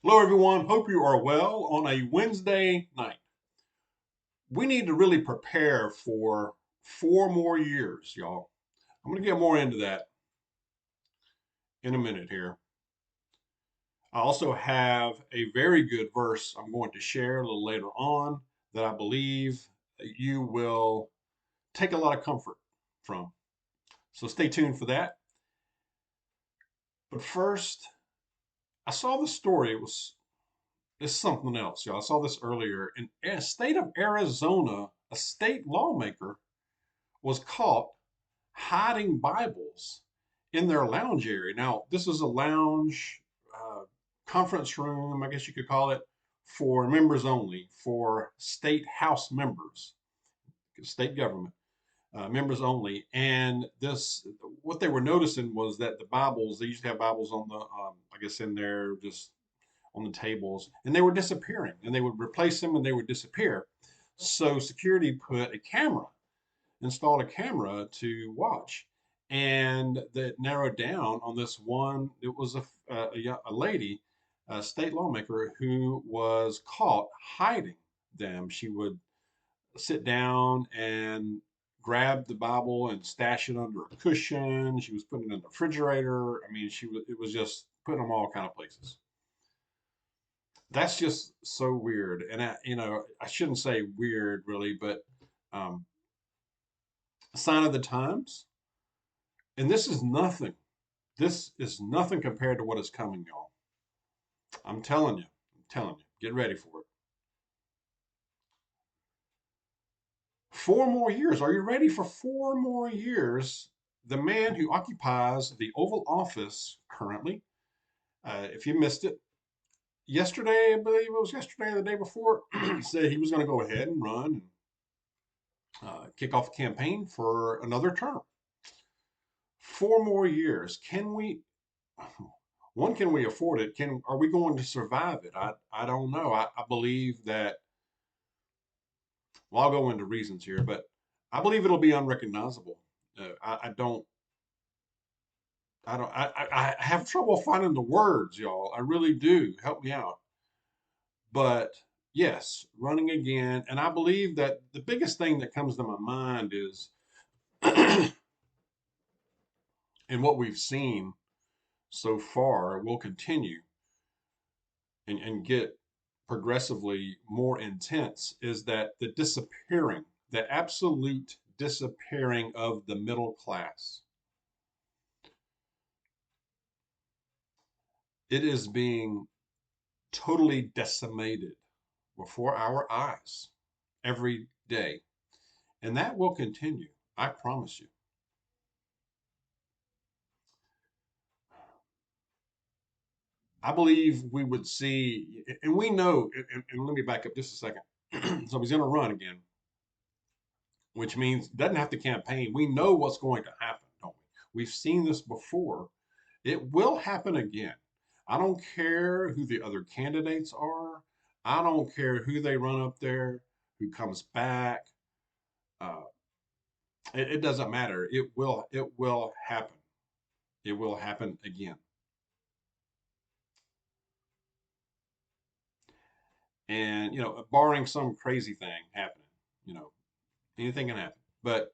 Hello, everyone. Hope you are well on a Wednesday night. We need to really prepare for 4 more years, y'all. I'm going to get more into that in a minute here. I also have a very good verse I'm going to share a little later on that I believe you will take a lot of comfort from. So stay tuned for that. But first, I saw the story. It's something else, y'all. I saw this earlier. In the state of Arizona, a state lawmaker was caught hiding Bibles in their lounge area. Now, this is a lounge conference room, I guess you could call it, for members only, for state house members, state government members only. And this, what they were noticing was that the Bibles, they used to have Bibles on the, I guess, in there just on the tables, and they were disappearing, and they would replace them and they would disappear. So security put a camera installed a camera to watch, and that narrowed down on this one. It was a lady, a state lawmaker, who was caught hiding them. She would sit down and grab the Bible and stash it under a cushion. She was putting it in the refrigerator. I mean, it was just putting them all kind of places. That's just so weird. And I shouldn't say weird really, but um, a sign of the times. And this is nothing. This is nothing compared to what is coming, y'all. I'm telling you. I'm telling you. Get ready for it. 4 more years. Are you ready for 4 more years? The man who occupies the Oval Office currently, if you missed it, yesterday, I believe it was yesterday or the day before, said he was going to go ahead and run and kick off a campaign for another term. 4 more years. Can we one, can we afford it? Can Are we going to survive it? I don't know. I believe that, well, I'll go into reasons here, but I believe it'll be unrecognizable. I have trouble finding the words, y'all. I really do. Help me out. But yes, running again, and I believe that the biggest thing that comes to my mind is, and what we've seen so far will continue and get progressively more intense, is that the absolute disappearing of the middle class. It is being totally decimated before our eyes every day. And that will continue. I promise you. I believe we would see, and we know, and let me back up just a second. So he's going to run again, which means doesn't have to campaign. We know what's going to happen, don't we? We've seen this before. It will happen again. I don't care who the other candidates are. I don't care who they run up there, who comes back. Uh, it doesn't matter. It will happen. It will happen again. And barring some crazy thing happening, you know, anything can happen. But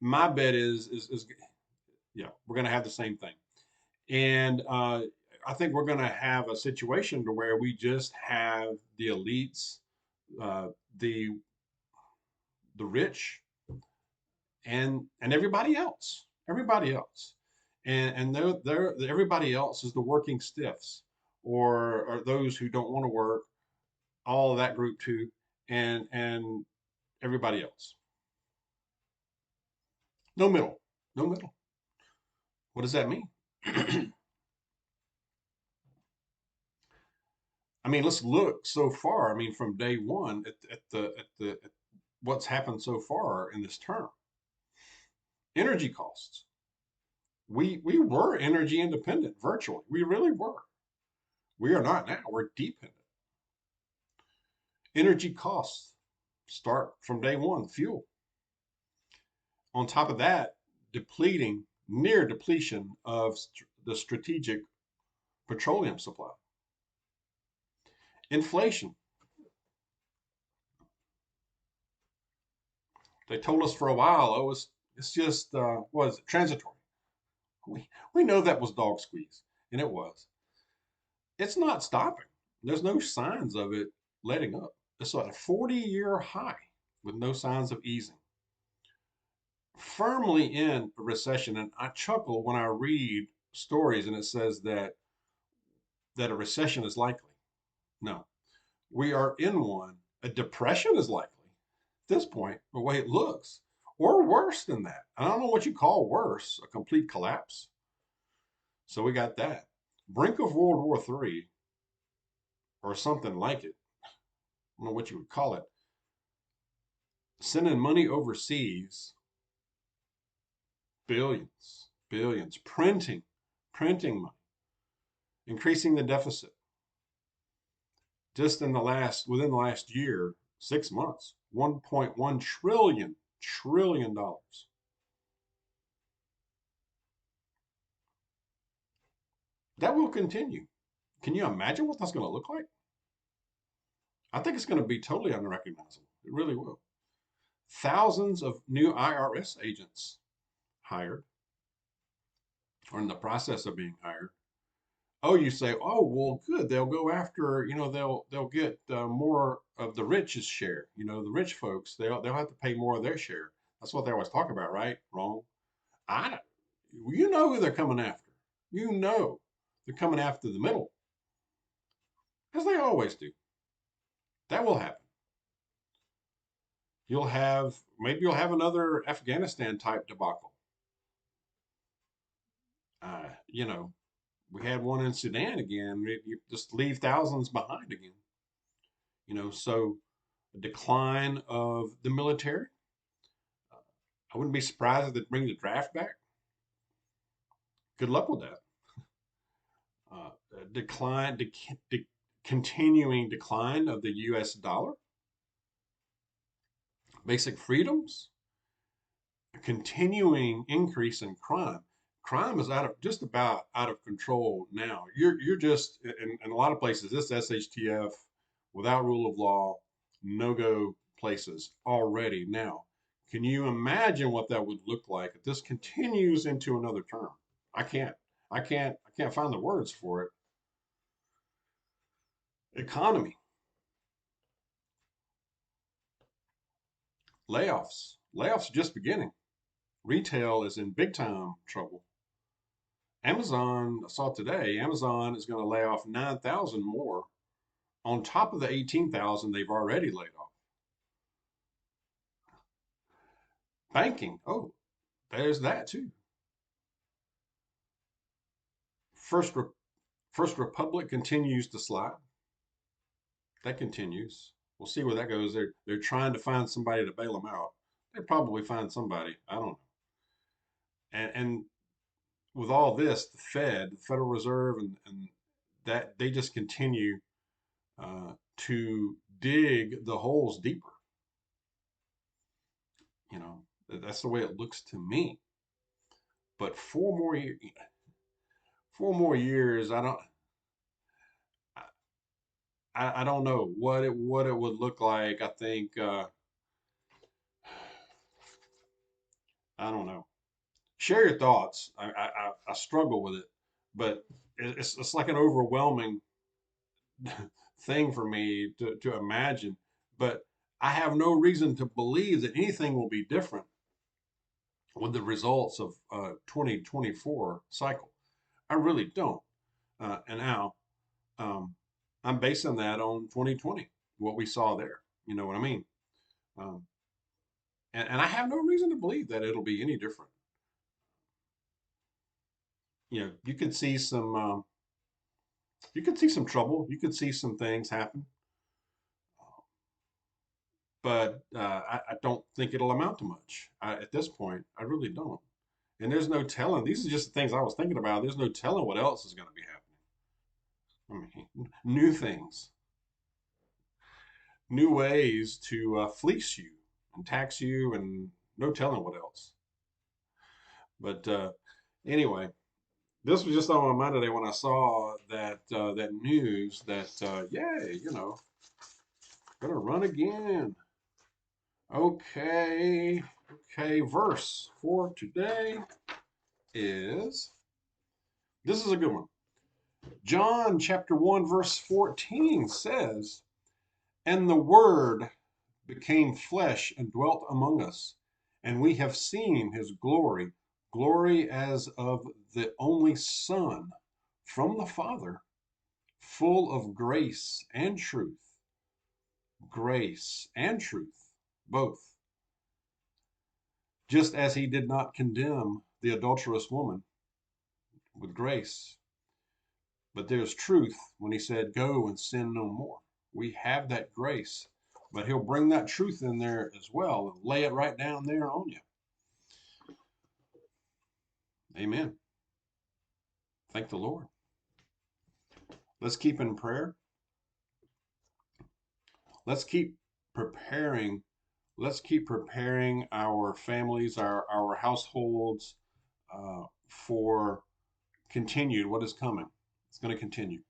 my bet is yeah, we're going to have the same thing. And I think we're going to have a situation to where we just have the elites, uh, the the rich, and everybody else, and everybody else is the working stiffs, or those who don't want to work, all of that group too, and everybody else. No middle, no middle. What does that mean? I mean, let's look so far. I mean, from day one at what's happened so far in this term. Energy costs. We were energy independent virtually. We really were. We are not now. We're dependent. Energy costs start from day one. Fuel. On top of that, near depletion of the strategic petroleum supply. Inflation. They told us for a while, oh, it's just what is it, transitory. We know that was dog squeeze, and it was. It's not stopping. There's no signs of it letting up. It's at a 40-year high with no signs of easing. Firmly in a recession, and I chuckle when I read stories and it says that a recession is likely. No, we are in one. A depression is likely at this point, the way it looks, or worse than that. I don't know what you call worse, a complete collapse. So we got that. Brink of World War III or something like it. I don't know what you would call it. Sending money overseas, billions, billions, printing money, increasing the deficit. Just within the last year, 6 months, 1.1 trillion dollars. That will continue. Can you imagine what that's going to look like? I think it's going to be totally unrecognizable. It really will. Thousands of new IRS agents hired or in the process of being hired. Oh, you say, oh, well, good. They'll go after, they'll get more of the rich's share. The rich folks, they'll have to pay more of their share. That's what they always talk about, right? Wrong. I don't, you know who they're coming after. You know they're coming after the middle, as they always do. That will happen. Maybe you'll have another Afghanistan type debacle. Uh, you know, we had one in Sudan again. You just leave thousands behind again. So a decline of the military. I wouldn't be surprised if they bring the draft back. Good luck with that. Decline, continuing decline of the U.S. dollar. Basic freedoms. A continuing increase in crime. Crime is just about out of control now. You're just in a lot of places. This SHTF without rule of law, no go places already now. Can you imagine what that would look like if this continues into another term? I can't. I can't find the words for it. Economy, layoffs. Layoffs are just beginning. Retail is in big time trouble. Amazon, I saw today, Amazon is going to lay off 9,000 more on top of the 18,000 they've already laid off. Banking, oh, there's that too. First, First Republic continues to slide. That continues. We'll see where that goes. They're trying to find somebody to bail them out. They probably find somebody. I don't know. And with all this, the Fed, the Federal Reserve, and that they just continue to dig the holes deeper. That's the way it looks to me. But 4 more years, I don't know what it would look like. I think I don't know. Share your thoughts. I struggle with it, but it's like an overwhelming thing for me to imagine. But I have no reason to believe that anything will be different with the results of 2024 cycle. I really don't. And now I'm basing that on 2020, what we saw there. You know what I mean? Um, and I have no reason to believe that it'll be any different. You could see some trouble. You could see some things happen, but I don't think it'll amount to much at this point. I really don't. And there's no telling. These are just the things I was thinking about. There's no telling what else is going to be happening. I mean, new things, new ways to fleece you and tax you, and no telling what else. But anyway, This was just on my mind today when I saw that news that yay, gonna run again. Okay, okay. Verse for today is this is a good one. John chapter 1 verse 14 says, "And the Word became flesh and dwelt among us, and we have seen his glory, glory as of the only Son from the Father, full of grace and truth." Grace and truth, both. Just as he did not condemn the adulterous woman with grace, but there's truth when he said, "Go and sin no more." We have that grace, but he'll bring that truth in there as well and lay it right down there on you. Amen. Thank the Lord. Let's keep in prayer. Let's keep preparing. Let's keep preparing our families, our households for continued what is coming. It's going to continue.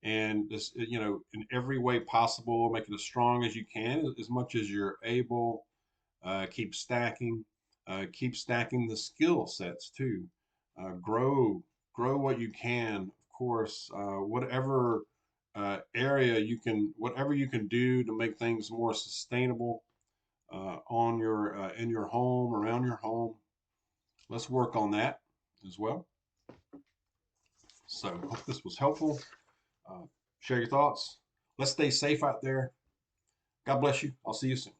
And this, in every way possible, make it as strong as you can, as much as you're able. Keep stacking. Keep stacking the skill sets too. Grow what you can. Of course, whatever area you can, whatever you can do to make things more sustainable on your in your home, around your home. Let's work on that as well. So, hope this was helpful. Uh, Share your thoughts. Let's stay safe out there. God bless you. I'll see you soon.